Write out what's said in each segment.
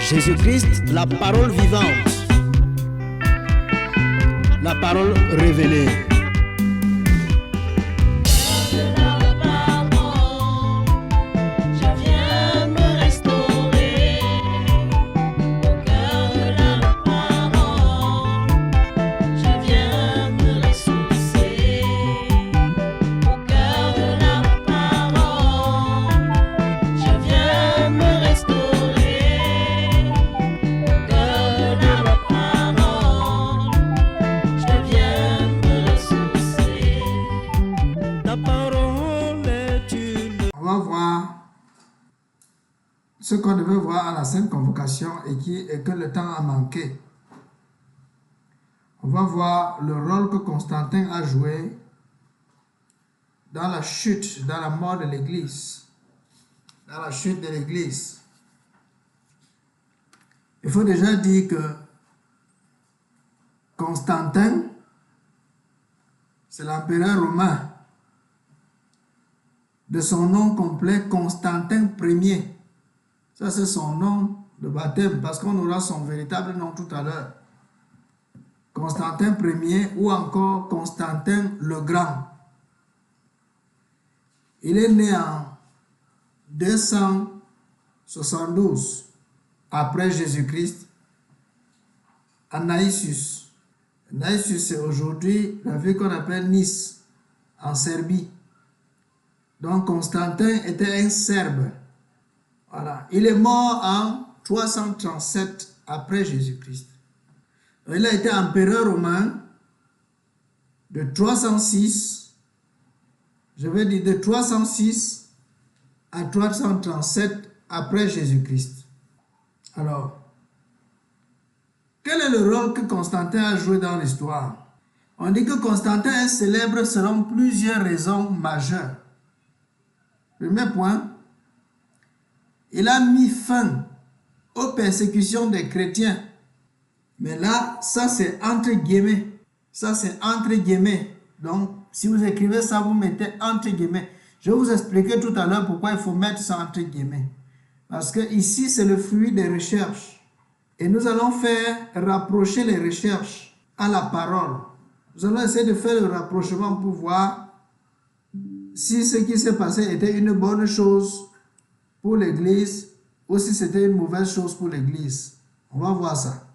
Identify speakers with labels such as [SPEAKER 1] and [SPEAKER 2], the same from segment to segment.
[SPEAKER 1] Jésus-Christ, la parole vivante, la parole révélée.
[SPEAKER 2] Ce qu'on devait voir à la Sainte Convocation et que le temps a manqué. On va voir le rôle que Constantin a joué dans la chute, dans la mort de l'Église. Dans la chute de l'Église. Il faut déjà dire que Constantin, c'est l'empereur romain. De son nom complet, Constantin Ier. Ça, c'est son nom de baptême, parce qu'on aura son véritable nom tout à l'heure. Constantin Ier ou encore Constantin le Grand. Il est né en 272 après Jésus-Christ à Naïsus. Naïsus, c'est aujourd'hui la ville qu'on appelle Nice, en Serbie. Donc Constantin était un Serbe. Voilà. Il est mort en 337 après Jésus-Christ. Il a été empereur romain de 306, je vais dire de 306 à 337 après Jésus-Christ. Alors, quel est le rôle que Constantin a joué dans l'histoire? On dit que Constantin est célèbre selon plusieurs raisons majeures. Premier point, il a mis fin aux persécutions des chrétiens. Mais là, ça c'est entre guillemets. Ça c'est entre guillemets. Donc, si vous écrivez ça, vous mettez entre guillemets. Je vais vous expliquer tout à l'heure pourquoi il faut mettre ça entre guillemets. Parce que ici, c'est le fruit des recherches. Et nous allons faire rapprocher les recherches à la parole. Nous allons essayer de faire le rapprochement pour voir si ce qui s'est passé était une bonne chose pour l'Église ou si c'était une mauvaise chose pour l'Église. On va voir ça.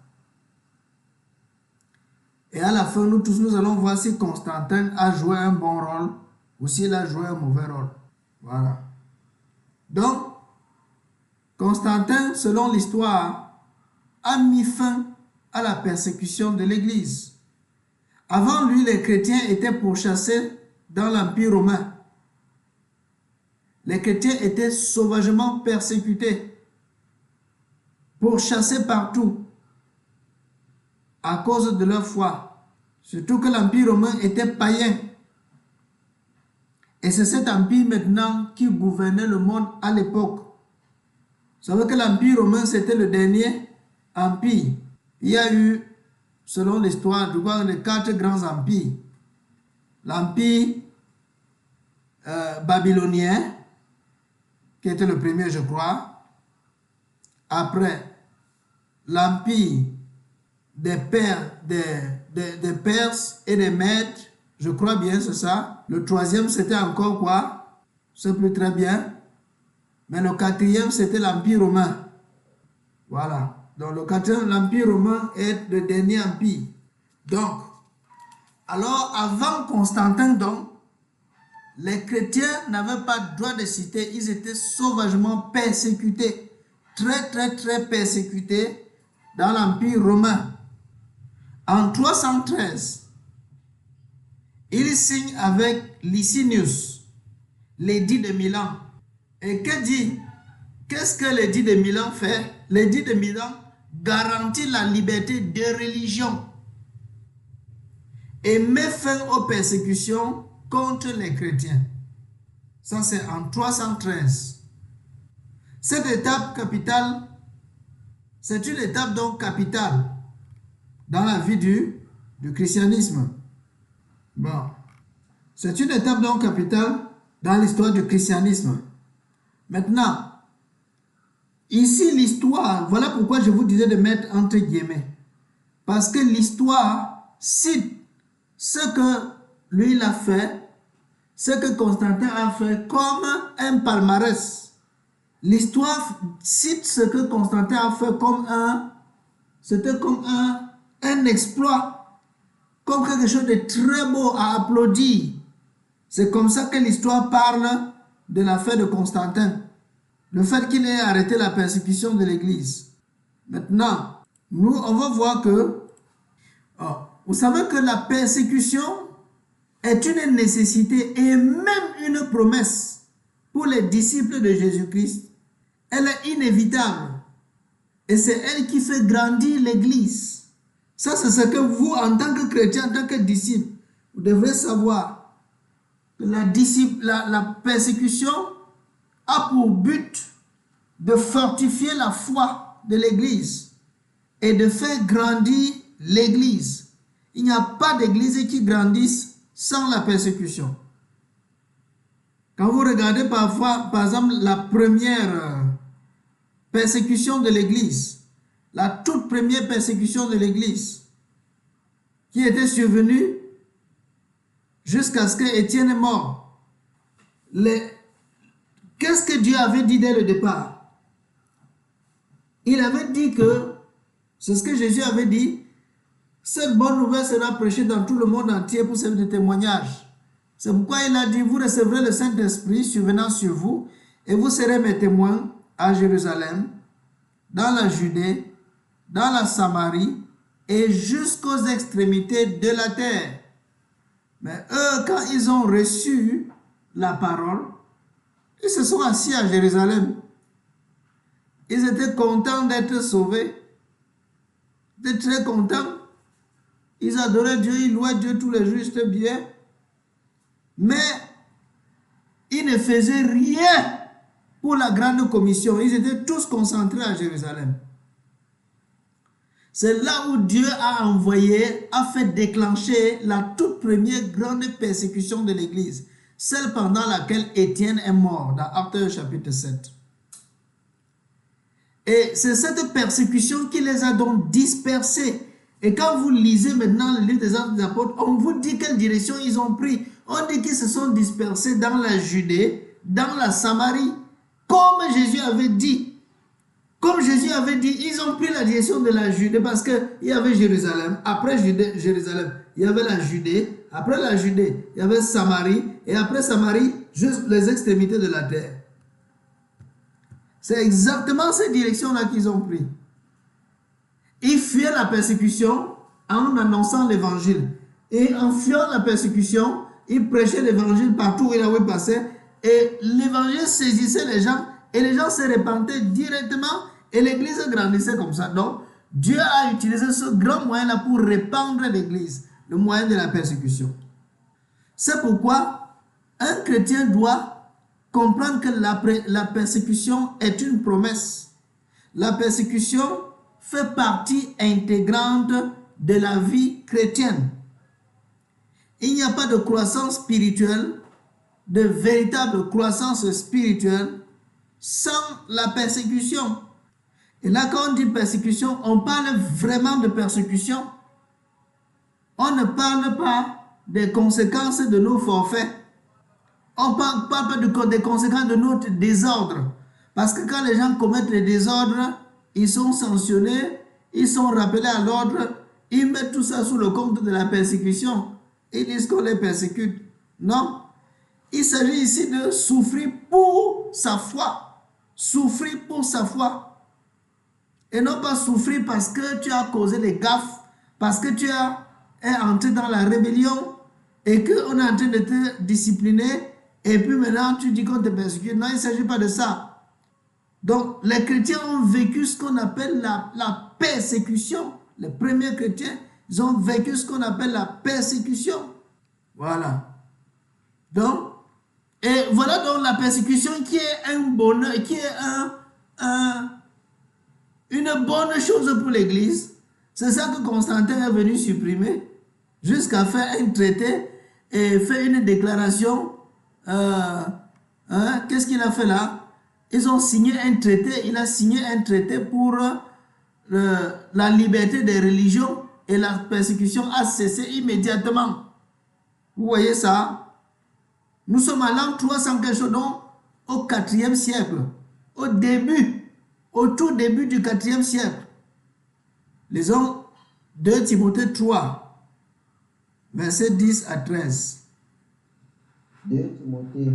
[SPEAKER 2] Et à la fin, nous tous, nous allons voir si Constantin a joué un bon rôle ou s'il a joué un mauvais rôle. Voilà. Donc, Constantin, selon l'histoire, a mis fin à la persécution de l'Église. Avant lui, les chrétiens étaient pourchassés dans l'Empire romain. Les chrétiens étaient sauvagement persécutés, pourchassés partout à cause de leur foi. Surtout que l'Empire romain était païen. Et c'est cet empire maintenant qui gouvernait le monde à l'époque. Vous savez que l'Empire romain, c'était le dernier empire. Il y a eu, selon l'histoire, les 4 grands empires. L'empire babylonien, qui était le premier, je crois. Après, l'empire des Perses et des Mèdes, je crois bien, c'est ça. Le 3e, c'était encore quoi? Je ne sais plus très bien. Mais le 4e, c'était l'Empire romain. Voilà. Donc, le 4e, l'Empire romain est le dernier empire. Donc, alors, avant Constantin, donc, les chrétiens n'avaient pas droit de citer, ils étaient sauvagement persécutés, très persécutés dans l'Empire romain. En 313, il signe avec Licinius l'édit de Milan. Et qu'est-ce que l'édit de Milan fait? L'édit de Milan garantit la liberté de religion et met fin aux persécutions contre les chrétiens. Ça, c'est en 313. Cette étape capitale, c'est une étape donc capitale dans la vie du christianisme. Bon. C'est une étape donc capitale dans l'histoire du christianisme. Maintenant, Ici, l'histoire, voilà pourquoi je vous disais de mettre entre guillemets. Parce que l'histoire cite ce que lui, il a fait, ce que Constantin a fait comme un palmarès. L'histoire cite ce que Constantin a fait comme c'était comme un exploit, comme quelque chose de très beau à applaudir. C'est comme ça que l'histoire parle de l'affaire de Constantin. Le fait qu'il ait arrêté la persécution de l'Église. Maintenant, nous, on va voir que, vous savez que la persécution est une nécessité et même une promesse pour les disciples de Jésus-Christ. Elle est inévitable. Et c'est elle qui fait grandir l'Église. Ça, c'est ce que vous, en tant que chrétien, en tant que disciple, vous devrez savoir que la persécution a pour but de fortifier la foi de l'Église et de faire grandir l'Église. Il n'y a pas d'Église qui grandisse sans la persécution. Quand vous regardez parfois, par exemple, la première persécution de l'Église, la toute première persécution de l'Église qui était survenue jusqu'à ce qu'Étienne est mort. Qu'est-ce que Dieu avait dit dès le départ? Il avait dit que, c'est ce que Jésus avait dit, cette bonne nouvelle sera prêchée dans tout le monde entier pour servir de témoignage. C'est pourquoi il a dit, vous recevrez le Saint-Esprit survenant sur vous et vous serez mes témoins à Jérusalem, dans la Judée, dans la Samarie et jusqu'aux extrémités de la terre. Mais eux, quand ils ont reçu la parole, ils se sont assis à Jérusalem. Ils étaient contents d'être sauvés. Ils étaient très contents. Ils adoraient Dieu, ils louaient Dieu tous les jours, c'était bien. Mais ils ne faisaient rien pour la grande commission. Ils étaient tous concentrés à Jérusalem. C'est là où Dieu a fait déclencher la toute première grande persécution de l'Église. Celle pendant laquelle Étienne est mort, dans Actes chapitre 7. Et c'est cette persécution qui les a donc dispersés. Et quand vous lisez maintenant le livre des Actes des Apôtres, on vous dit quelle direction ils ont pris. On dit qu'ils se sont dispersés dans la Judée, dans la Samarie, comme Jésus avait dit. Comme Jésus avait dit, ils ont pris la direction de la Judée parce qu'il y avait Jérusalem. Après Jérusalem, il y avait la Judée. Après la Judée, il y avait Samarie. Et après Samarie, juste les extrémités de la terre. C'est exactement cette direction-là qu'ils ont pris. Ils fuyaient la persécution en annonçant l'évangile. Et en fuyant la persécution, ils prêchaient l'évangile partout où ils passaient. Et l'évangile saisissait les gens. Et les gens se répandaient directement. Et l'église grandissait comme ça. Donc, Dieu a utilisé ce grand moyen-là pour répandre l'église. Le moyen de la persécution. C'est pourquoi un chrétien doit comprendre que la persécution est une promesse. La persécution fait partie intégrante de la vie chrétienne. Il n'y a pas de croissance spirituelle, de véritable croissance spirituelle, sans la persécution. Et là, quand on dit persécution, on parle vraiment de persécution. On ne parle pas des conséquences de nos forfaits. On ne parle pas des conséquences de notre désordre. Parce que quand les gens commettent les désordres, ils sont sanctionnés, ils sont rappelés à l'ordre, ils mettent tout ça sous le compte de la persécution. Ils disent qu'on les persécute. Non. Il s'agit ici de souffrir pour sa foi. Souffrir pour sa foi. Et non pas souffrir parce que tu as causé des gaffes, parce que tu es entré dans la rébellion et qu'on est en train de te discipliner et puis maintenant tu dis qu'on te persécute. Non, il ne s'agit pas de ça. Donc les chrétiens ont vécu ce qu'on appelle la persécution. Les premiers chrétiens, ils ont vécu ce qu'on appelle la persécution. Voilà. Donc, et voilà donc la persécution qui est un bonheur, qui est une bonne chose pour l'Église. C'est ça que Constantin est venu supprimer jusqu'à faire un traité et faire une déclaration. Qu'est-ce qu'il a fait là? ils ont signé un traité, il a signé un traité pour la liberté des religions et la persécution a cessé immédiatement. Vous voyez ça? Nous sommes à l'an 300 quelque chose, donc au 4e siècle, au tout début du 4e siècle. Lisons 2 Timothée 3, versets 10 à 13.
[SPEAKER 3] 2 Timothée,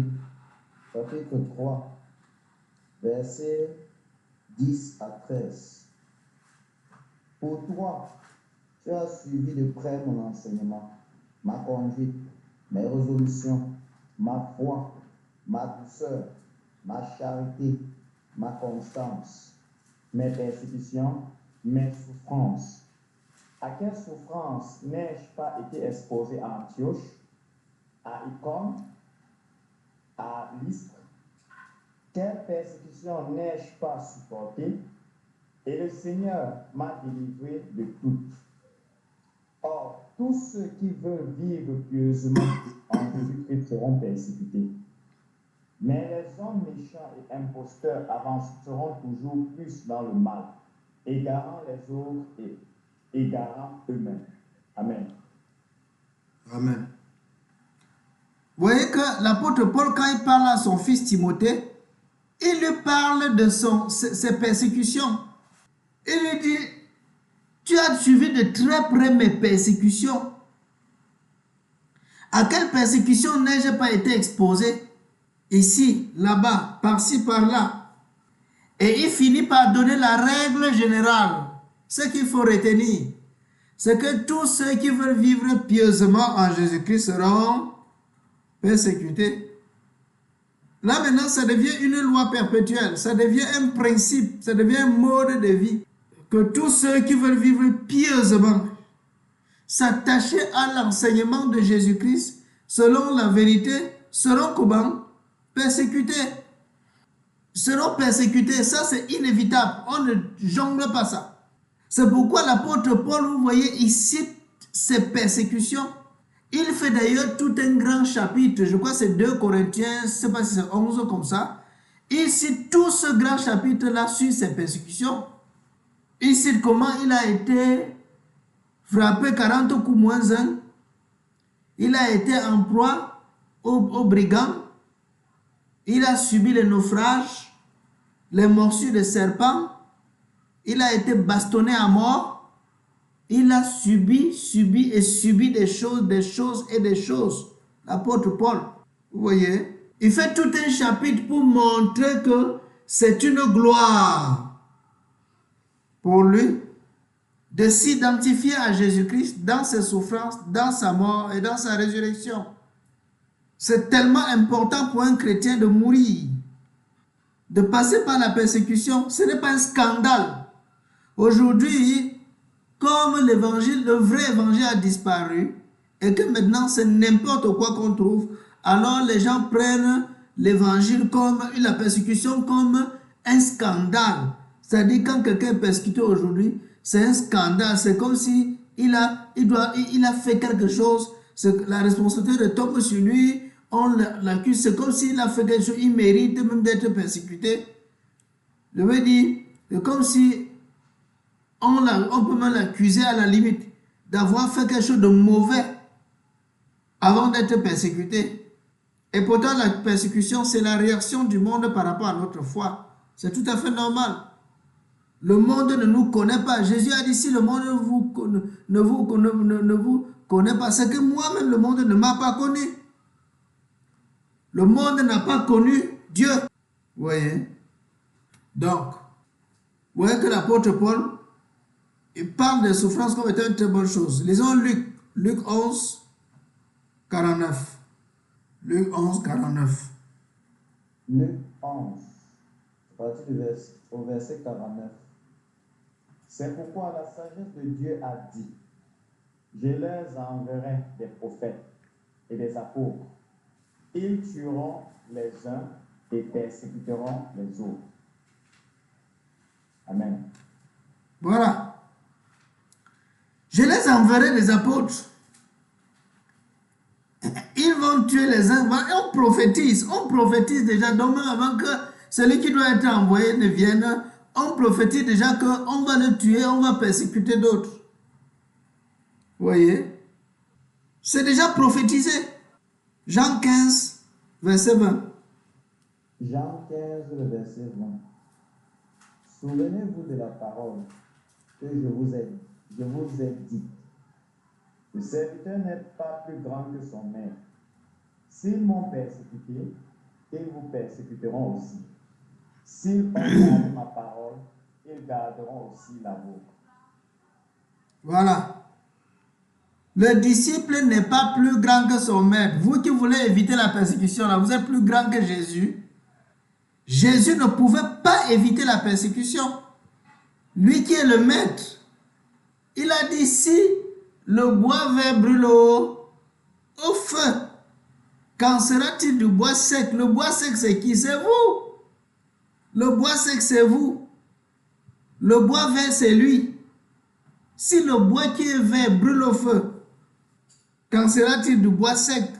[SPEAKER 3] chapitre 3, versets 10 à 13. Pour toi, tu as suivi de près mon enseignement, ma conduite, mes résolutions, ma foi, ma douceur, ma charité, ma constance, mes persécutions, mes souffrances. À quelle souffrance n'ai-je pas été exposé à Antioche, à Icône, à Lystre? Quelle persécution n'ai-je pas supportée? Et le Seigneur m'a délivré de toutes. Or, tous ceux qui veulent vivre pieusement en Jésus-Christ seront persécutés. Mais les hommes méchants et imposteurs avanceront toujours plus dans le mal, égarant les autres et égarant eux-mêmes. Amen.
[SPEAKER 2] Amen. Vous voyez que l'apôtre Paul, quand il parle à son fils Timothée, il lui parle de ses persécutions. Il lui dit, tu as suivi de très près mes persécutions. À quelle persécution n'ai-je pas été exposé? Ici, là-bas, par-ci, par-là. Et il finit par donner la règle générale. Ce qu'il faut retenir, c'est que tous ceux qui veulent vivre pieusement en Jésus-Christ seront persécutés. Là maintenant, ça devient une loi perpétuelle, ça devient un principe, ça devient un mode de vie. Que tous ceux qui veulent vivre pieusement, s'attacher à l'enseignement de Jésus-Christ, selon la vérité, seront comment? Persécutés. Seront persécutés, ça c'est inévitable, on ne jongle pas ça. C'est pourquoi l'apôtre Paul, vous voyez, il cite ces persécutions. Il fait d'ailleurs tout un grand chapitre, je crois que c'est 2 Corinthiens, je ne sais pas si c'est 11 comme ça. Il cite tout ce grand chapitre-là sur ces persécutions. Il cite comment il a été frappé 40 coups moins 1. Il a été en proie aux brigands. Il a subi les naufrages, les morsures de serpents. Il a été bastonné à mort. Il a subi des choses. L'apôtre Paul, vous voyez, il fait tout un chapitre pour montrer que c'est une gloire pour lui de s'identifier à Jésus-Christ dans ses souffrances, dans sa mort et dans sa résurrection. C'est tellement important pour un chrétien de mourir, de passer par la persécution. Ce n'est pas un scandale. Aujourd'hui, comme l'évangile, le vrai évangile a disparu et que maintenant c'est n'importe quoi qu'on trouve, alors les gens prennent l'évangile comme la persécution comme un scandale. C'est-à-dire quand quelqu'un est persécuté aujourd'hui, c'est un scandale. C'est comme si il a fait quelque chose, la responsabilité tombe sur lui, on l'accuse, c'est comme s'il a fait quelque chose, il mérite même d'être persécuté. Je veux dire, c'est comme si on peut même l'accuser à la limite d'avoir fait quelque chose de mauvais avant d'être persécuté. Et pourtant, la persécution, c'est la réaction du monde par rapport à notre foi. C'est tout à fait normal. Le monde ne nous connaît pas. Jésus a dit, si le monde ne vous connaît pas, c'est que moi-même, le monde ne m'a pas connu. Le monde n'a pas connu Dieu. Vous voyez? Donc, vous voyez que l'apôtre Paul, il parle des souffrances comme étant une très bonne chose. Lisons Luc 11, 49. Luc 11, 49.
[SPEAKER 3] Luc 11, partir au verset 49. C'est pourquoi la sagesse de Dieu a dit, je leur enverrai des prophètes et des apôtres. Ils tueront les uns et persécuteront les autres. Amen.
[SPEAKER 2] Voilà. Je les enverrai des apôtres. Ils vont tuer les uns. On prophétise déjà. Donc, avant que celui qui doit être envoyé ne vienne, on prophétise déjà qu'on va le tuer, on va persécuter d'autres. Vous voyez? C'est déjà prophétisé. Jean 15, verset 20.
[SPEAKER 3] Jean 15, le verset 20. Souvenez-vous de la parole que je vous ai dit. Le serviteur n'est pas plus grand que son maître. S'ils m'ont persécuté, ils vous persécuteront aussi. S'ils ont gardé ma parole, ils garderont aussi la vôtre.
[SPEAKER 2] Voilà. Le disciple n'est pas plus grand que son maître. Vous qui voulez éviter la persécution, là, vous êtes plus grand que Jésus. Jésus ne pouvait pas éviter la persécution. Lui qui est le maître, il a dit, si le bois vert brûle au feu, qu'en sera-t-il du bois sec? Le bois sec, c'est qui? C'est vous. Le bois sec, c'est vous. Le bois vert, c'est lui. Si le bois qui est vert brûle au feu, qu'en sera-t-il du bois sec?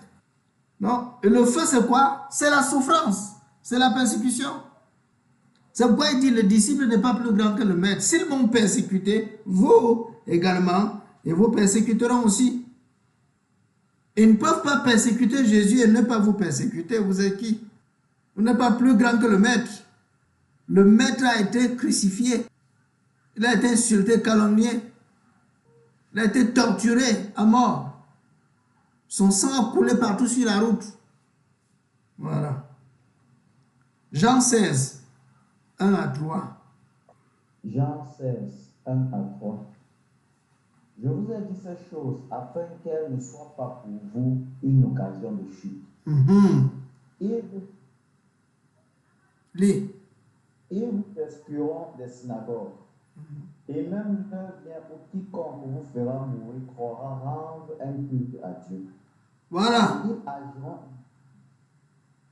[SPEAKER 2] Non. Et le feu, c'est quoi? C'est la souffrance. C'est la persécution. C'est pourquoi il dit, le disciple n'est pas plus grand que le maître. S'ils m'ont persécuté, vous également, et vous persécuteront aussi. Ils ne peuvent pas persécuter Jésus et ne pas vous persécuter. Vous êtes qui? Vous n'êtes pas plus grand que le maître. Le maître a été crucifié. Il a été insulté, calomnié. Il a été torturé à mort. Son sang a coulé partout sur la route. Voilà. Jean 16, 1 à 3.
[SPEAKER 3] Jean 16, 1 à 3. Je vous ai dit ces choses afin qu'elles ne soient pas pour vous une occasion de chute.
[SPEAKER 2] Lis.
[SPEAKER 3] Ils vous persécuteront des synagogues. Et même l'heure vient où quiconque vous fera mourir croira rendre un culte à Dieu.
[SPEAKER 2] Voilà.
[SPEAKER 3] Ils agiront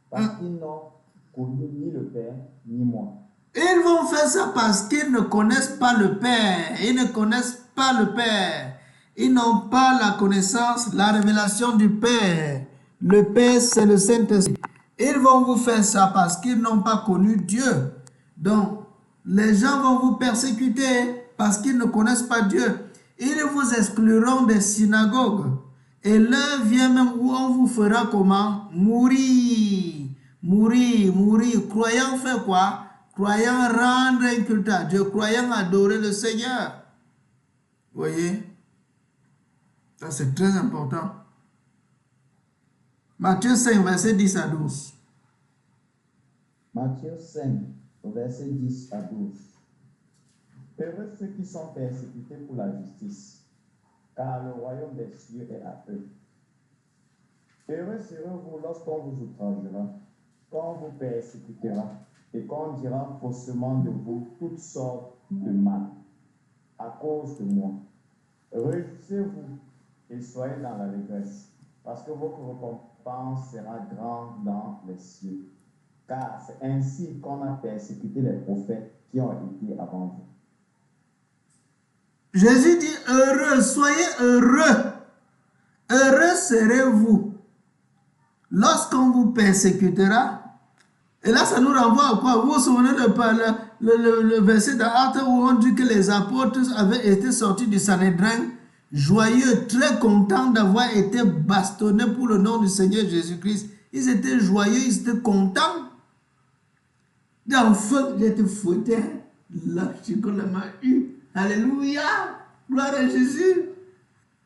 [SPEAKER 3] parce qu'ils n'ont connu ni le Père ni moi.
[SPEAKER 2] Ils vont faire ça parce qu'ils ne connaissent pas le Père. Ils ne connaissent pas le Père. Ils n'ont pas la connaissance, la révélation du Père. Le Père, c'est le Saint-Esprit. Ils vont vous faire ça parce qu'ils n'ont pas connu Dieu. Donc, les gens vont vous persécuter parce qu'ils ne connaissent pas Dieu. Ils vous excluront des synagogues. Et l'heure vient même où on vous fera comment? Mourir. Mourir, mourir. Croyant faire quoi? Croyant rendre un culte à Dieu. Croyant adorer le Seigneur. Vous voyez? Ça, c'est très important. Matthieu 5, verset 10 à 12.
[SPEAKER 3] Matthieu 5, verset 10 à 12. Heureux ceux qui sont persécutés pour la justice, car le royaume des cieux est à eux. Heureux serez-vous lorsqu'on vous outragera, qu'on vous persécutera, et qu'on dira faussement de vous toutes sortes de mal, à cause de moi. Réjouissez-vous et soyez dans l'allégresse, parce que votre récompense sera grande dans les cieux. Car c'est ainsi qu'on a persécuté les prophètes qui ont été avant vous.
[SPEAKER 2] Jésus dit heureux, soyez heureux. Heureux serez-vous lorsqu'on vous persécutera. Et là, ça nous renvoie à quoi? Vous vous souvenez le verset d'Actes où on dit que les apôtres avaient été sortis du Sanhédrin joyeux, très contents d'avoir été bastonnés pour le nom du Seigneur Jésus-Christ. Ils étaient joyeux, ils étaient contents. Enfin, j'ai été fouetté. Là, je l'ai eu. Alléluia. Gloire à Jésus.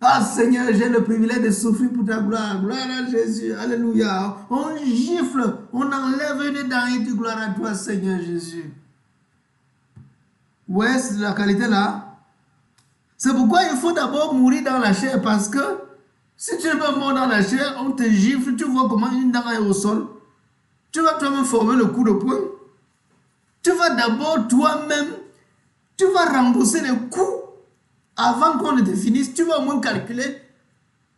[SPEAKER 2] Ah Seigneur, j'ai le privilège de souffrir pour ta gloire. Gloire à Jésus. Alléluia. On gifle, on enlève une dent et dit gloire à toi Seigneur Jésus. Ouais, c'est la qualité là. C'est pourquoi il faut d'abord mourir dans la chair, parce que si tu es pas mort dans la chair, on te gifle, tu vois comment une dent est au sol. Tu vas toi-même former le coup de poing. Tu vas d'abord toi-même, tu vas rembourser les coups avant qu'on ne te finisse. Tu vas au moins calculer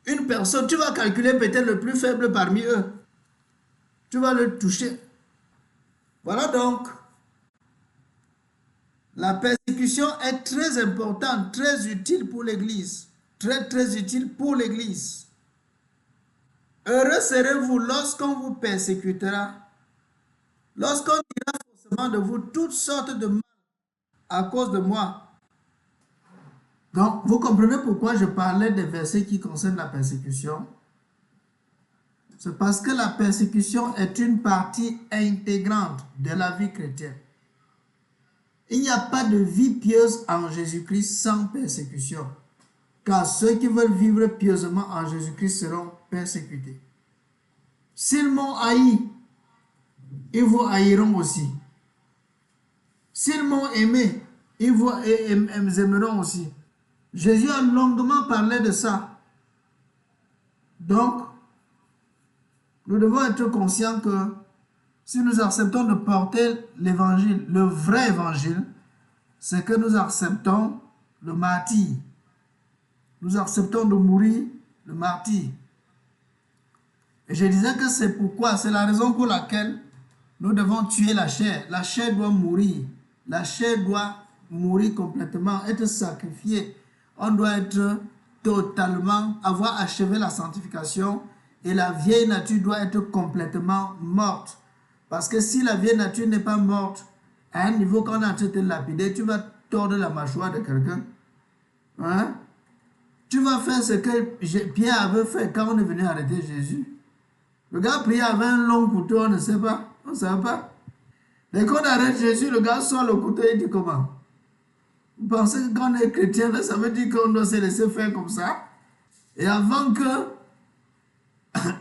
[SPEAKER 2] une personne, tu vas calculer peut-être le plus faible parmi eux. Tu vas le toucher. Voilà donc. La persécution est très importante, très utile pour l'Église. Très, très utile pour l'Église. Heureux serez-vous lorsqu'on vous persécutera, lorsqu'on dira de vous toutes sortes de mal à cause de moi. Donc, vous comprenez pourquoi je parlais des versets qui concernent la persécution? C'est parce que la persécution est une partie intégrante de la vie chrétienne. Il n'y a pas de vie pieuse en Jésus-Christ sans persécution, car ceux qui veulent vivre pieusement en Jésus-Christ seront persécutés. S'ils m'ont haï, ils vous haïront aussi. S'ils m'ont aimé, ils vous aimeront aussi. Jésus a longuement parlé de ça. Donc, nous devons être conscients que si nous acceptons de porter l'évangile, le vrai évangile, c'est que nous acceptons le martyre. Nous acceptons de mourir le martyr. Et je disais que c'est pourquoi, c'est la raison pour laquelle nous devons tuer la chair. La chair doit mourir. La chair doit mourir complètement, être sacrifiée. On doit être totalement, avoir achevé la sanctification et la vieille nature doit être complètement morte. Parce que si la vieille nature n'est pas morte, à un niveau qu'on a traité de lapider, tu vas tordre la mâchoire de quelqu'un. Hein? Tu vas faire ce que Pierre avait fait quand on est venu arrêter Jésus. Le gars priait avec un long couteau, on ne sait pas. On ne savait pas. Dès qu'on arrête Jésus, le gars sort le couteau et dit comment? Vous pensez que quand on est chrétien, là, ça veut dire qu'on doit se laisser faire comme ça? Et avant que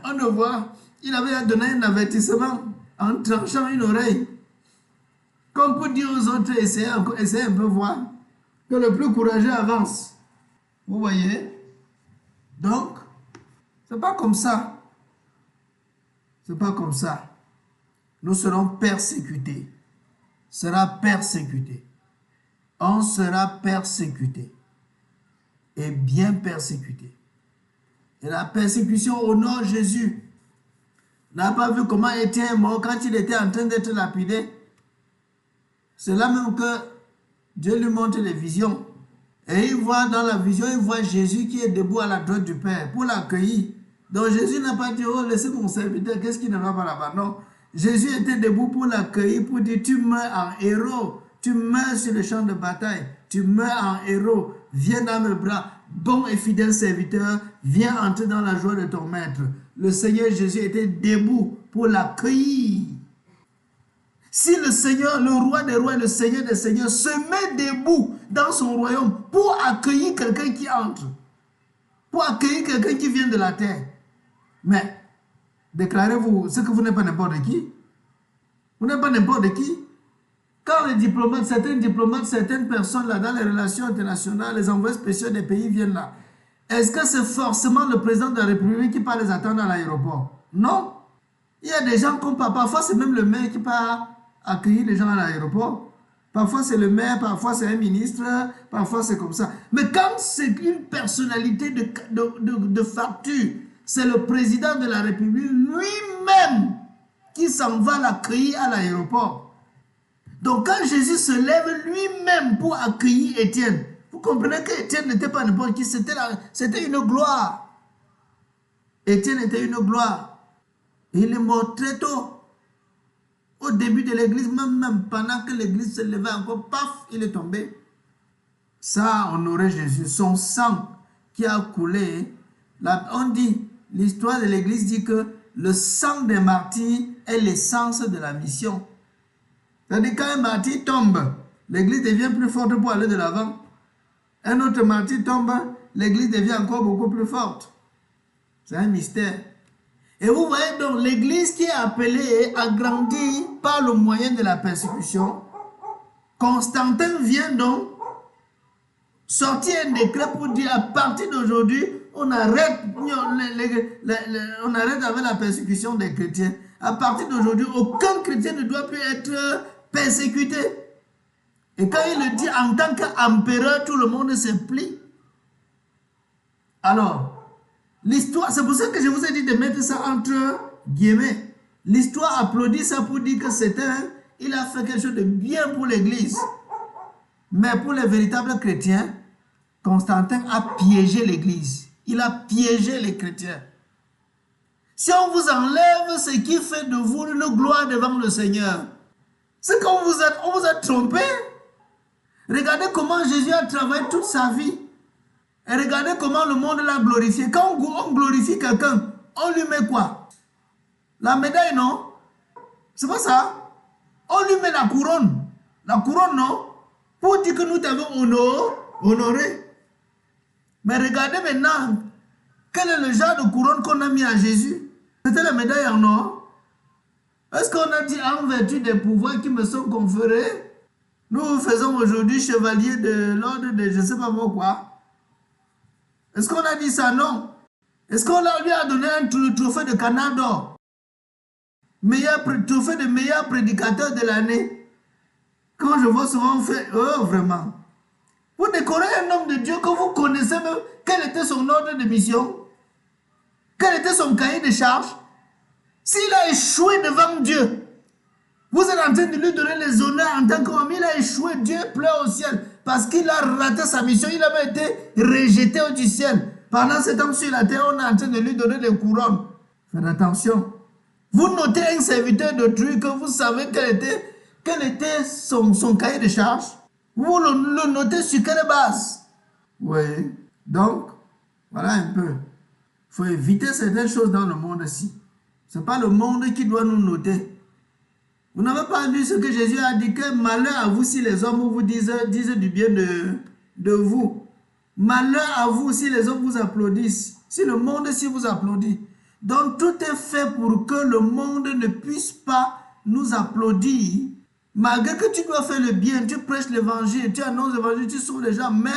[SPEAKER 2] on ne voit, il avait donné un avertissement en tranchant une oreille. Comme pour dire aux autres, essayez un peu voir que le plus courageux avance. Vous voyez? Donc, c'est pas comme ça. C'est pas comme ça. Nous serons persécutés. Sera persécuté. On sera persécuté. Et bien persécuté. Et la persécution honore Jésus. N'a pas vu comment Étienne est mort quand il était en train d'être lapidé. C'est là même que Dieu lui montre les visions. Et il voit dans la vision, il voit Jésus qui est debout à la droite du Père pour l'accueillir. Donc Jésus n'a pas dit, oh laissez mon serviteur, qu'est-ce qui ne va pas là-bas? Non. Jésus était debout pour l'accueillir, pour dire, tu meurs en héros. Tu meurs sur le champ de bataille. Tu meurs en héros. Viens dans mes bras. Bon et fidèle serviteur, viens entrer dans la joie de ton maître. Le Seigneur Jésus était debout pour l'accueillir. Si le Seigneur, le roi des rois et le Seigneur des seigneurs se met debout dans son royaume pour accueillir quelqu'un qui entre, pour accueillir quelqu'un qui vient de la terre, mais déclarez-vous ce que vous n'êtes pas n'importe qui. Vous n'êtes pas n'importe qui. Quand les diplomates, certaines personnes là dans les relations internationales, les envoyés spéciaux des pays viennent là, est-ce que c'est forcément le président de la République qui part les attendre à l'aéroport? Non. Il y a des gens comme parfois c'est même le maire qui part accueillir les gens à l'aéroport. Parfois c'est le maire, parfois c'est un ministre, parfois c'est comme ça. Mais quand c'est une personnalité de facture, c'est le président de la République lui-même qui s'en va l'accueillir à l'aéroport. Donc quand Jésus se lève lui-même pour accueillir Étienne, vous comprenez qu'Étienne n'était pas n'importe qui, c'était une gloire. Étienne était une gloire. Il est mort très tôt. Au début de l'église, même pendant que l'église se levait encore, paf, il est tombé. Ça a honoré Jésus. Son sang qui a coulé. Là, on dit, l'histoire de l'église dit que le sang des martyrs est l'essence de la mission. C'est-à-dire quand un martyr tombe, l'église devient plus forte pour aller de l'avant. Un autre martyr tombe, l'église devient encore beaucoup plus forte. C'est un mystère. Et vous voyez donc l'église qui est appelée et agrandie par le moyen de la persécution. Constantin vient donc sortir un décret pour dire à partir d'aujourd'hui, on arrête avec la persécution des chrétiens. À partir d'aujourd'hui, aucun chrétien ne doit plus être persécuté. Et quand il le dit en tant qu'empereur, tout le monde se plie. Alors, l'histoire, c'est pour ça que je vous ai dit de mettre ça entre guillemets. L'histoire applaudit ça pour dire que il a fait quelque chose de bien pour l'église. Mais pour les véritables chrétiens, Constantin a piégé l'église. Il a piégé les chrétiens. Si on vous enlève ce qui fait de vous une gloire devant le Seigneur, C'est qu'on on vous a trompé. Regardez comment Jésus a travaillé toute sa vie. Et regardez comment le monde l'a glorifié. Quand on glorifie quelqu'un, on lui met quoi? La médaille, non? C'est pas ça? On lui met la couronne. La couronne, non? Pour dire que nous t'avons honoré. Mais regardez maintenant, quel est le genre de couronne qu'on a mis à Jésus? C'était la médaille en or. Est-ce qu'on a dit en vertu des pouvoirs qui me sont conférés, nous faisons aujourd'hui chevalier de l'ordre de je ne sais pas quoi? Est-ce qu'on a dit ça? Non. Est-ce qu'on lui a donné un trophée de canard d'or? Trophée de meilleur prédicateur de l'année? Quand je vois souvent, on fait, oh vraiment. Vous décorez un homme de Dieu que vous connaissez même, quel était son ordre de mission? Quel était son cahier de charge? S'il a échoué devant Dieu, vous êtes en train de lui donner les honneurs en tant qu'homme. Il a échoué, Dieu pleure au ciel parce qu'il a raté sa mission. Il avait été rejeté du ciel. Pendant ce temps sur la terre, on est en train de lui donner des couronnes. Faites attention. Vous notez un serviteur d'autrui que vous savez quel était son cahier de charge. Vous le notez sur quelle base? Oui. Donc, voilà un peu. Il faut éviter certaines choses dans le monde-ci. Ce n'est pas le monde qui doit nous noter. Vous n'avez pas lu ce que Jésus a dit, que malheur à vous si les hommes vous disent du bien de vous. Malheur à vous si les hommes vous applaudissent. Si le monde si vous applaudit. Donc tout est fait pour que le monde ne puisse pas nous applaudir. Malgré que tu dois faire le bien, tu prêches l'évangile, tu annonces l'évangile, tu sauves les gens, mais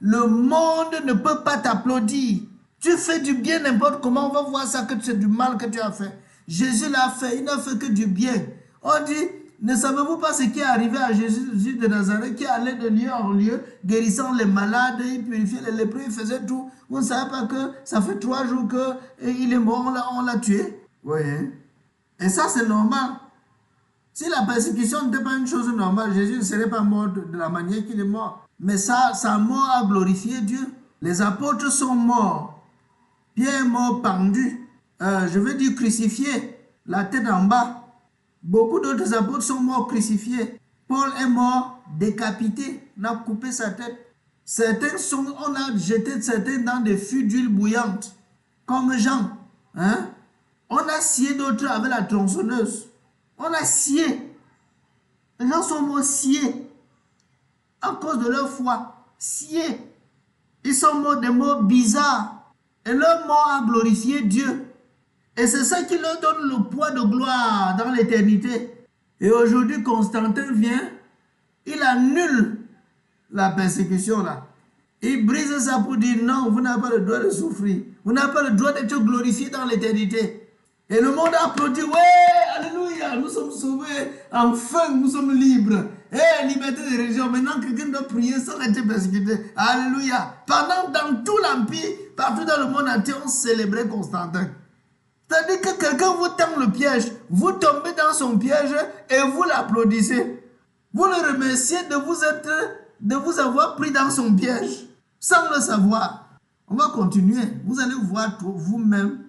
[SPEAKER 2] le monde ne peut pas t'applaudir. Tu fais du bien n'importe comment, on va voir ça que c'est du mal que tu as fait. Jésus l'a fait, il n'a fait que du bien. On dit, ne savez-vous pas ce qui est arrivé à Jésus de Nazareth, qui allait de lieu en lieu, guérissant les malades, il purifiait les lépreux, il faisait tout. Vous ne savez pas que ça fait 3 jours qu'il est mort, on l'a tué. Oui. Et ça, c'est normal. Si la persécution n'était pas une chose normale, Jésus ne serait pas mort de la manière qu'il est mort. Mais ça, sa mort a glorifié Dieu. Les apôtres sont morts. Pierre est mort pendu. Je veux dire crucifié, la tête en bas. Beaucoup d'autres apôtres sont morts crucifiés. Paul est mort décapité. On a coupé sa tête. On a jeté certains dans des fûts d'huile bouillante. Comme Jean. Hein? On a scié d'autres avec la tronçonneuse. On a scié. Les gens sont morts sciés. À cause de leur foi. Sciés. Ils sont morts des morts bizarres. Et leur mort a glorifié Dieu. Et c'est ça qui leur donne le poids de gloire dans l'éternité. Et aujourd'hui, Constantin vient, il annule la persécution là. Il brise ça pour dire non, vous n'avez pas le droit de souffrir. Vous n'avez pas le droit d'être glorifié dans l'éternité. Et le monde applaudit, ouais, alléluia, nous sommes sauvés, enfin nous sommes libres. Liberté de religion, maintenant quelqu'un doit prier sans être persécuté. Alléluia. Dans tout l'Empire, partout dans le monde entier, on célébrait Constantin. C'est-à-dire que quelqu'un vous tend le piège, vous tombez dans son piège et vous l'applaudissez. Vous le remerciez de vous avoir pris dans son piège, sans le savoir. On va continuer. Vous allez voir vous-même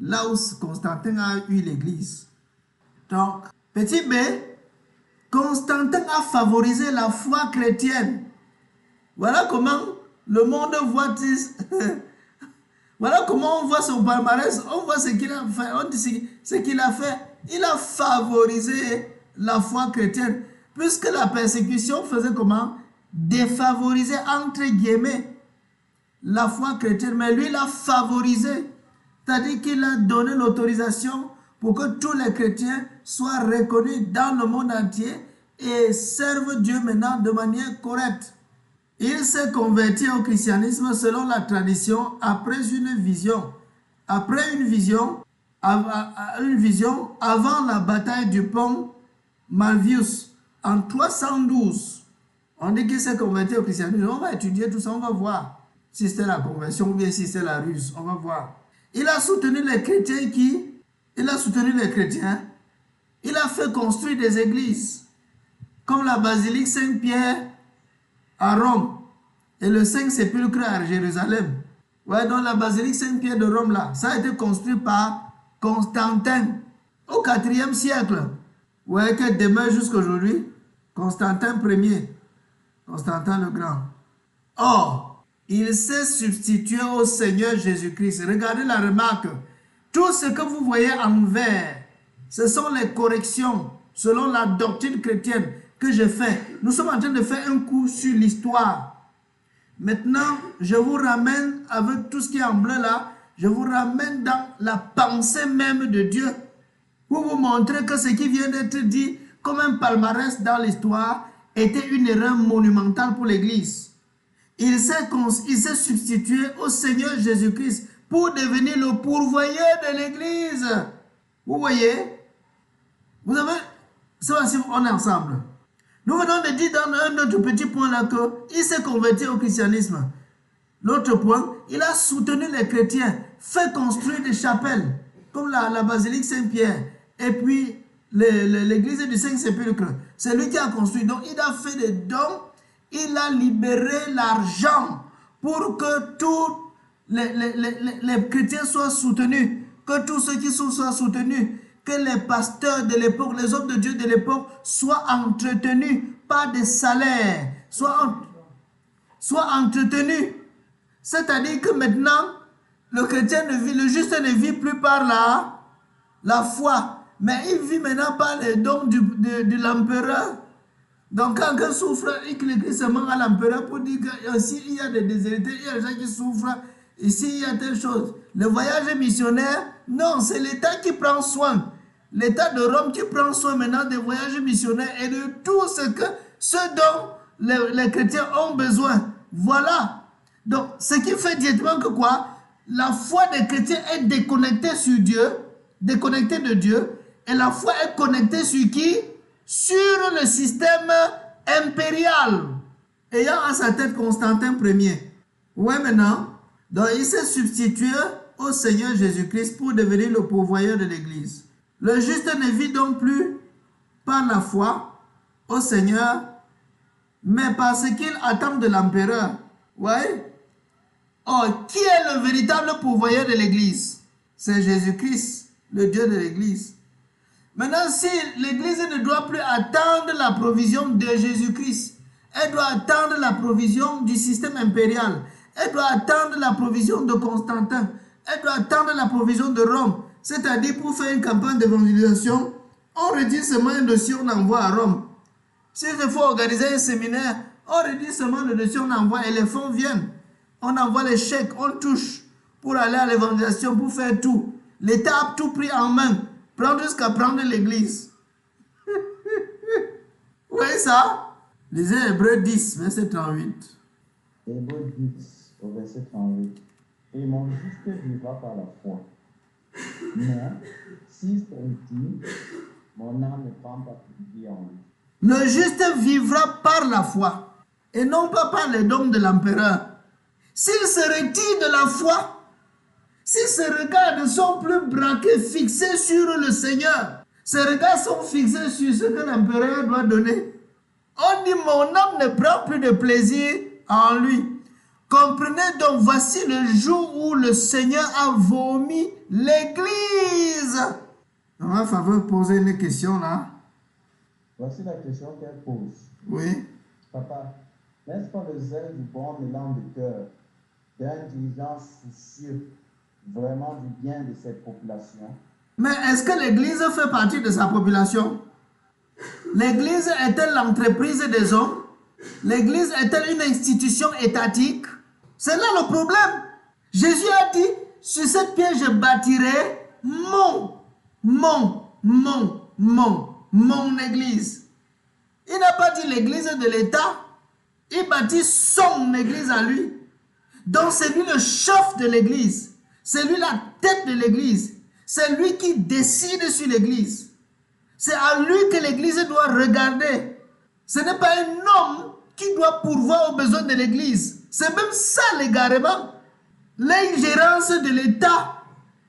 [SPEAKER 2] là où Constantin a eu l'église. Donc, petit b, Constantin a favorisé la foi chrétienne. Voilà comment le monde voit. Voilà comment on voit son palmarès, on voit ce qu'il a fait, on dit ce qu'il a fait. Il a favorisé la foi chrétienne, puisque la persécution faisait comment? Défavoriser, entre guillemets, la foi chrétienne. Mais lui, il a favorisé, c'est-à-dire qu'il a donné l'autorisation pour que tous les chrétiens soient reconnus dans le monde entier et servent Dieu maintenant de manière correcte. Il s'est converti au christianisme selon la tradition après une vision. Après une vision avant la bataille du pont Malvius en 312. On dit qu'il s'est converti au christianisme. On va étudier tout ça, on va voir si c'était la conversion ou bien si c'était la ruse. On va voir. Il a soutenu les chrétiens Il a soutenu les chrétiens. Il a fait construire des églises comme la basilique Saint-Pierre à Rome et le Saint-Sépulcre à Jérusalem. Ouais, donc la basilique Saint-Pierre de Rome là, ça a été construit par Constantin au 4e siècle. Vous voyez qu'elle demeure jusqu'à aujourd'hui. Constantin Ier, Constantin le Grand. Or, il s'est substitué au Seigneur Jésus-Christ. Regardez la remarque. Tout ce que vous voyez en vert, ce sont les corrections selon la doctrine chrétienne que je fais. Nous sommes en train de faire un cours sur l'histoire. Maintenant, je vous ramène avec tout ce qui est en bleu là, je vous ramène dans la pensée même de Dieu pour vous montrer que ce qui vient d'être dit comme un palmarès dans l'histoire était une erreur monumentale pour l'Église. Il s'est substitué au Seigneur Jésus-Christ pour devenir le pourvoyeur de l'Église. Vous voyez? Vous avez... C'est ainsi on est ensemble. Nous venons de dire dans un autre petit point là qu'il s'est converti au christianisme. L'autre point, il a soutenu les chrétiens, fait construire des chapelles, comme la basilique Saint-Pierre, et puis l'église du Saint-Sépulcre. C'est lui qui a construit. Donc il a fait des dons, il a libéré l'argent pour que tous les chrétiens soient soutenus, que tous ceux qui soient soutenus, que les pasteurs de l'époque, les hommes de Dieu de l'époque soient entretenus par des salaires, soient entretenus. C'est-à-dire que maintenant, le chrétien le juste ne vit plus par la foi, mais il vit maintenant par les dons de l'empereur. Donc quand quelqu'un souffre, il écrit seulement à l'empereur pour dire qu'ici il y a des déshérités, il y a des gens qui souffrent, ici il y a telle chose. Le voyage missionnaire, non, c'est l'État qui prend soin. L'État de Rome qui prend soin maintenant des voyages missionnaires et de tout ce dont les chrétiens ont besoin. Voilà. Donc, ce qui fait directement que quoi? La foi des chrétiens est déconnectée sur Dieu, déconnectée de Dieu, et la foi est connectée sur qui? Sur le système impérial, ayant à sa tête Constantin Ier. Ouais, maintenant, donc il s'est substitué au Seigneur Jésus-Christ pour devenir le pourvoyeur de l'Église. Le juste ne vit donc plus par la foi au Seigneur, mais parce qu'il attend de l'empereur. Ouais. Or, qui est le véritable pourvoyeur de l'Église? C'est Jésus-Christ, le Dieu de l'Église. Maintenant, si l'Église ne doit plus attendre la provision de Jésus-Christ, elle doit attendre la provision du système impérial, elle doit attendre la provision de Constantin, elle doit attendre la provision de Rome. C'est-à-dire, pour faire une campagne d'évangélisation, on retire seulement un dossier, on envoie à Rome. S'il faut organiser un séminaire, on retire seulement le dossier, on envoie et les fonds viennent. On envoie les chèques, on touche pour aller à l'évangélisation, pour faire tout. L'État a tout pris en main, prendre jusqu'à prendre l'Église. Vous voyez ça? Lisez Hébreux 10, verset 38.
[SPEAKER 3] Hébreux 10, au verset 38. Et mon juste vivra par la foi. Mais si dit, mon âme ne prend pas plaisir en lui.
[SPEAKER 2] Le juste vivra par la foi, et non pas par les dons de l'empereur. S'il se retire de la foi, si ses regards ne sont plus braqués, fixés sur le Seigneur, ses regards sont fixés sur ce que l'empereur doit donner, on dit mon âme ne prend plus de plaisir en lui. Comprenez donc, voici le jour où le Seigneur a vomi l'Église. On va falloir poser une question là.
[SPEAKER 3] Voici la question qu'elle pose.
[SPEAKER 2] Oui.
[SPEAKER 3] Papa, n'est-ce pas le zèle du bon élan de cœur d'un dirigeant soucieux vraiment du bien de cette population?
[SPEAKER 2] Mais est-ce que l'Église fait partie de sa population? L'Église est-elle l'entreprise des hommes? L'Église est-elle une institution étatique? C'est là le problème. Jésus a dit, sur cette pierre je bâtirai mon Église. Il n'a pas dit l'Église de l'État. Il bâtit son Église à lui. Donc c'est lui le chef de l'Église. C'est lui la tête de l'Église. C'est lui qui décide sur l'Église. C'est à lui que l'Église doit regarder. Ce n'est pas un homme qui doit pourvoir aux besoins de l'Église. C'est même ça l'égarement. L'ingérence de l'État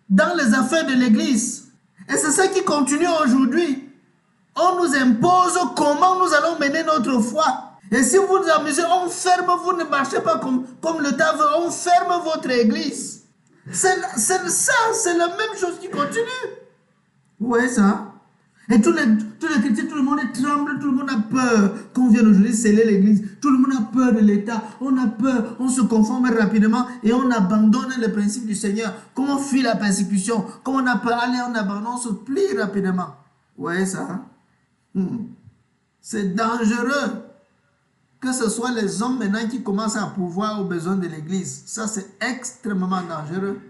[SPEAKER 2] dans les affaires de l'Église. Et c'est ça qui continue aujourd'hui. On nous impose comment nous allons mener notre foi. Et si vous vous amusez, on ferme, vous ne marchez pas comme l'État veut, on ferme votre Église. C'est ça, c'est la même chose qui continue. Vous voyez ça? Et tous les chrétiens, tout le monde tremble, tout le monde a peur. Quand on vient aujourd'hui sceller l'église, tout le monde a peur de l'État. On a peur, on se conforme rapidement et on abandonne les principes du Seigneur. Comment on fuit la persécution? Comment on a peur, allez, on abandonne, on se plie rapidement. Vous voyez ça? C'est dangereux. Que ce soit les hommes maintenant qui commencent à pouvoir aux besoins de l'église. Ça, c'est extrêmement dangereux.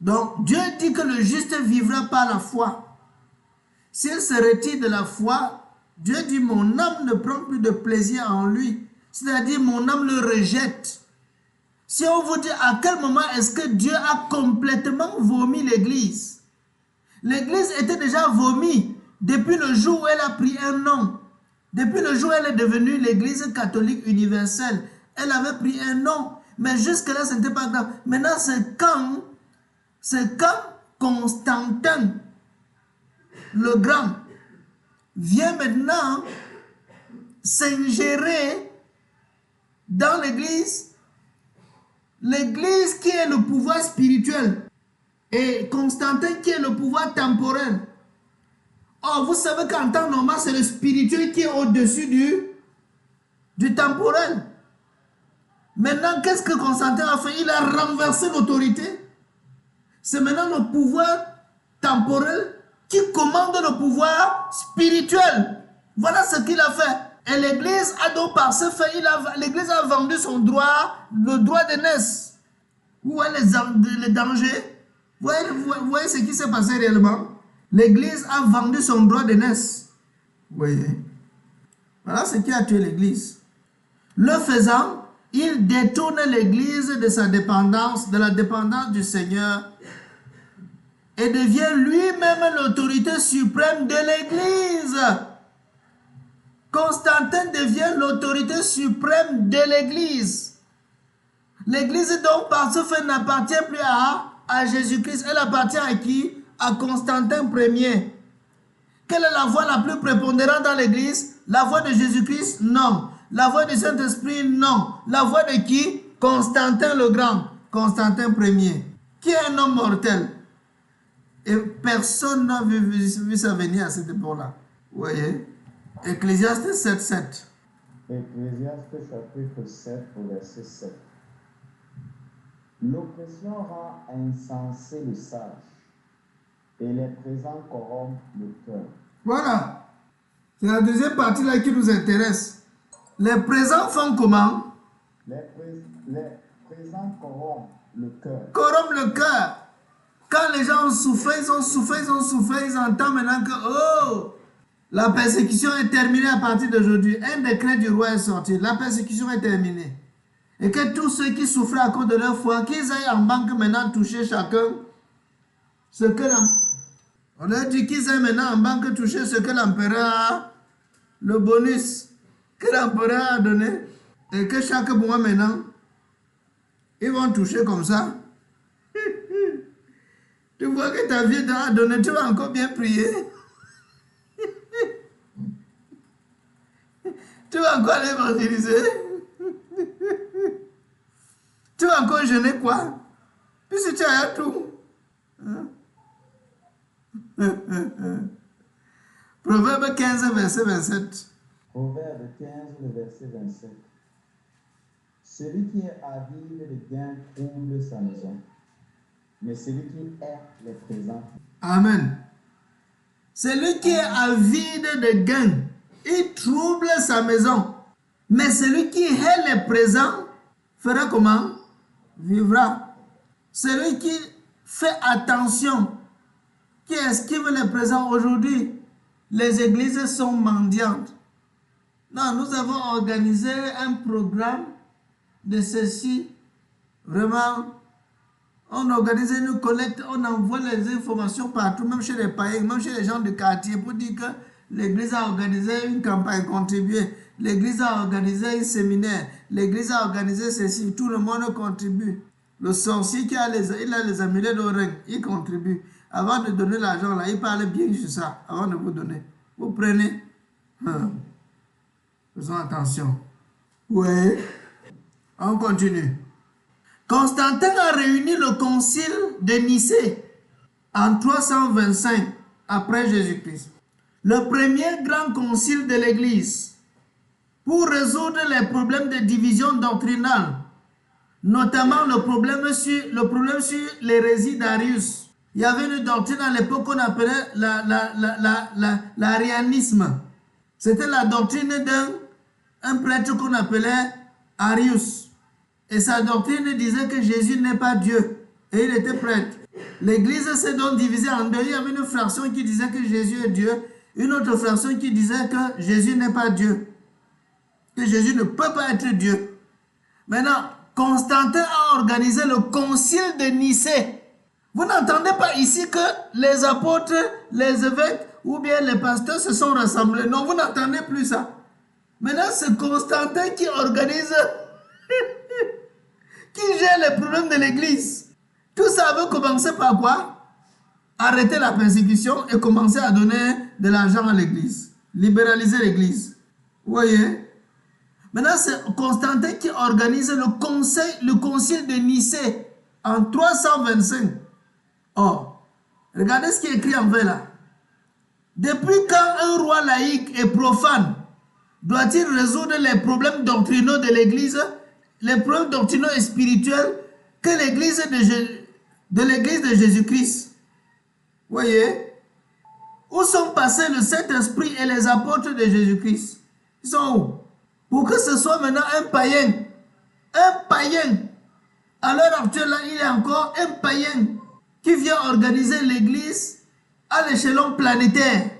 [SPEAKER 2] Donc, Dieu dit que le juste vivra par la foi. S'il se retire de la foi, Dieu dit, mon âme ne prend plus de plaisir en lui. C'est-à-dire, mon âme le rejette. Si on vous dit à quel moment est-ce que Dieu a complètement vomi l'église? L'église était déjà vomi depuis le jour où elle a pris un nom. Depuis le jour où elle est devenue l'église catholique universelle. Elle avait pris un nom. Mais jusque-là, ce n'était pas grave. Maintenant, c'est quand Constantin le Grand vient maintenant s'ingérer dans l'église qui est le pouvoir spirituel et Constantin qui est le pouvoir temporel. Or, vous savez qu'en temps normal, c'est le spirituel qui est au-dessus du temporel. Maintenant, qu'est-ce que Constantin a fait? Il a renversé l'autorité. C'est maintenant le pouvoir temporel qui commande le pouvoir spirituel. Voilà ce qu'il a fait. Et l'église a donc par ce fait, l'église a vendu son droit, le droit d'aînesse. Vous voyez les dangers? Vous voyez ce qui s'est passé réellement? L'église a vendu son droit d'aînesse. Vous voyez? Voilà ce qui a tué l'église. Le faisant, il détourne l'église de sa dépendance, de la dépendance du Seigneur et devient lui-même l'autorité suprême de l'église. Constantin devient l'autorité suprême de l'église. L'église donc par ce fait n'appartient plus à Jésus-Christ. Elle appartient à qui? À Constantin Ier. Quelle est la voix la plus prépondérante dans l'église? La voix de Jésus-Christ? Non. La voix du Saint-Esprit? Non. La voix de qui? Constantin le Grand. Constantin Ier. Qui est un homme mortel. Et personne n'a vu ça venir à cette époque-là. Vous voyez? Ecclésiaste 7:7.
[SPEAKER 3] Ecclésiaste chapitre 7, verset 7. L'oppression rend insensé le sage, et les présents corrompent le cœur.
[SPEAKER 2] Voilà. C'est la deuxième partie là qui nous intéresse. Les présents font comment?
[SPEAKER 3] Les présents corrompent le cœur.
[SPEAKER 2] Corrompent le cœur. Quand les gens ont souffert, ils entendent maintenant que, oh, la persécution est terminée à partir d'aujourd'hui. Un décret du roi est sorti. La persécution est terminée. Et que tous ceux qui souffraient à cause de leur foi, qu'ils aillent en banque maintenant toucher chacun ce que on leur dit qu'ils aillent maintenant en banque toucher ce que l'empereur a, le bonus que l'empereur a donné, et que chaque mois maintenant, ils vont toucher comme ça. Tu vois que ta vie a donné, tu vas encore bien prier. Tu vas encore aller évangéliser. Tu vas encore jeûner quoi? Puisque tu as tout. Hein? Proverbe 15, verset 27.
[SPEAKER 3] Proverbe 15, verset 27. Celui qui est avide de gain trouble sa maison, mais celui qui hait les présents.
[SPEAKER 2] Amen. Celui qui est avide de gain, il trouble sa maison. Mais celui qui hait les présents fera comment? Vivra. Celui qui fait attention, qui esquive les présents aujourd'hui, les églises sont mendiantes. Non, nous avons organisé un programme de ceci. Vraiment, on organise une collecte, on envoie les informations partout, même chez les païens, même chez les gens du quartier, pour dire que l'église a organisé une campagne contribuée. L'église a organisé un séminaire. L'église a organisé ceci. Tout le monde contribue. Le sorcier qui a les amulets d'oreilles, il contribue. Avant de donner l'argent, là, il parle bien sur ça. Avant de vous donner. Vous prenez. Faisons attention. Oui. On continue. Constantin a réuni le concile de Nicée en 325 après Jésus-Christ. le premier grand concile de l'Église pour résoudre les problèmes de division doctrinale, notamment le problème sur l'hérésie d'Arius. Il y avait une doctrine à l'époque qu'on appelait l'arianisme. C'était la doctrine d'un prêtre qu'on appelait Arius. Et sa doctrine disait que Jésus n'est pas Dieu. Et il était prêtre. L'église s'est donc divisée en deux. Il y avait une fraction qui disait que Jésus est Dieu. Une autre fraction qui disait que Jésus n'est pas Dieu. Que Jésus ne peut pas être Dieu. Maintenant, Constantin a organisé le concile de Nicée. Vous n'entendez pas ici que les apôtres, les évêques ou bien les pasteurs se sont rassemblés. Non, vous n'entendez plus ça. Maintenant, c'est Constantin qui organise, qui gère les problèmes de l'église. Tout ça veut commencer par quoi? Arrêter la persécution et commencer à donner de l'argent à l'église. Libéraliser l'église. Vous voyez? Maintenant, c'est Constantin qui organise le concile de Nicée en 325. Oh, regardez ce qui est écrit en vert là. Depuis quand un roi laïque et profane doit-il résoudre les problèmes doctrinaux de l'église, les problèmes doctrinaux et spirituels que l'église de Jésus-Christ? Voyez? Où sont passés le Saint-Esprit et les apôtres de Jésus-Christ? Ils sont où? Pour que ce soit maintenant un païen. À l'heure actuelle, là, il est encore un païen qui vient organiser l'église à l'échelon planétaire.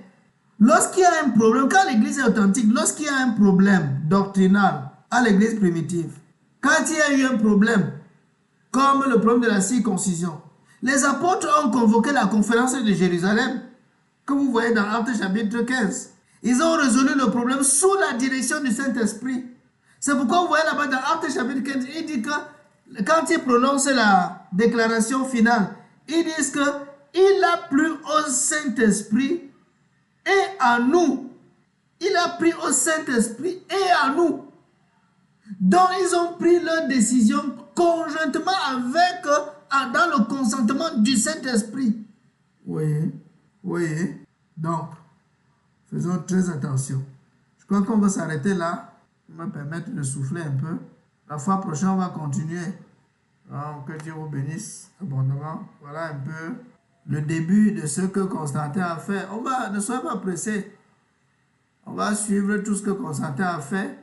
[SPEAKER 2] Lorsqu'il y a un problème, quand l'église est authentique, lorsqu'il y a un problème doctrinal à l'église primitive, quand il y a eu un problème, comme le problème de la circoncision, les apôtres ont convoqué la conférence de Jérusalem, que vous voyez dans Actes chapitre 15. Ils ont résolu le problème sous la direction du Saint-Esprit. C'est pourquoi vous voyez là-bas dans Actes chapitre 15, il dit que quand ils prononcent la déclaration finale, ils disent que il a plu au Saint-Esprit et à nous. Il a pris au Saint-Esprit et à nous. Donc ils ont pris leur décision conjointement avec, dans le consentement du Saint-Esprit. Oui. Donc, faisons très attention. Je crois qu'on va s'arrêter là. On va me permettre de souffler un peu. La fois prochaine, on va continuer. Donc, que Dieu vous bénisse abondamment. Voilà un peu le début de ce que Constantin a fait. Ne soyez pas pressés. On va suivre tout ce que Constantin a fait.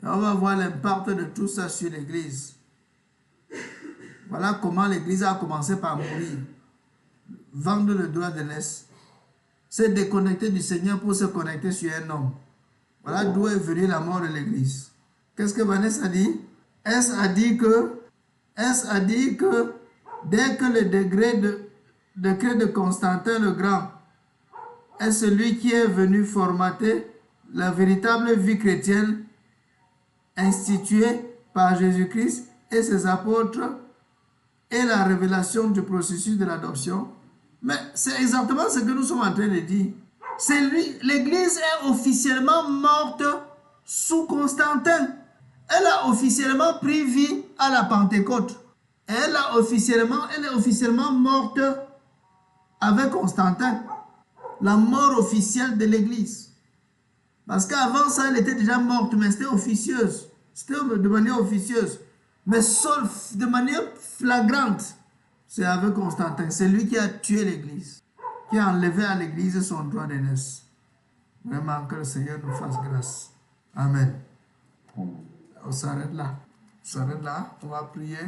[SPEAKER 2] Et on va voir l'impact de tout ça sur l'Église. Voilà comment l'Église a commencé par mourir. Vendre le droit de l'Est. Se déconnecter du Seigneur pour se connecter sur un homme. Voilà d'où est venue la mort de l'Église. Qu'est-ce que Vanessa dit? Elle a dit que dès que le décret de Constantin le Grand est celui qui est venu formater la véritable vie chrétienne instituée par Jésus-Christ et ses apôtres et la révélation du processus de l'adoption. Mais c'est exactement ce que nous sommes en train de dire. L'Église est officiellement morte sous Constantin. Elle a officiellement pris vie à la Pentecôte. Elle est officiellement morte avec Constantin. La mort officielle de l'Église. Parce qu'avant ça, elle était déjà morte, mais c'était officieuse. C'était de manière officieuse. Mais de manière flagrante. C'est avec Constantin. C'est lui qui a tué l'Église. Qui a enlevé à l'Église son droit d'aînesse. Vraiment que le Seigneur nous fasse grâce. Amen. On s'arrête là. On va prier.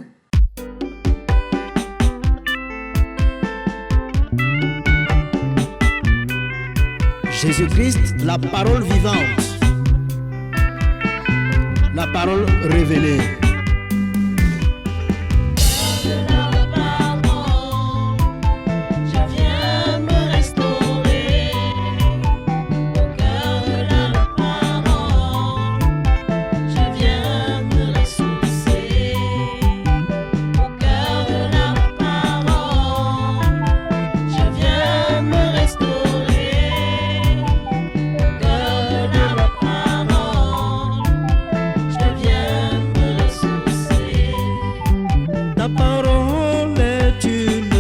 [SPEAKER 1] Jésus-Christ, la parole vivante. La parole révélée.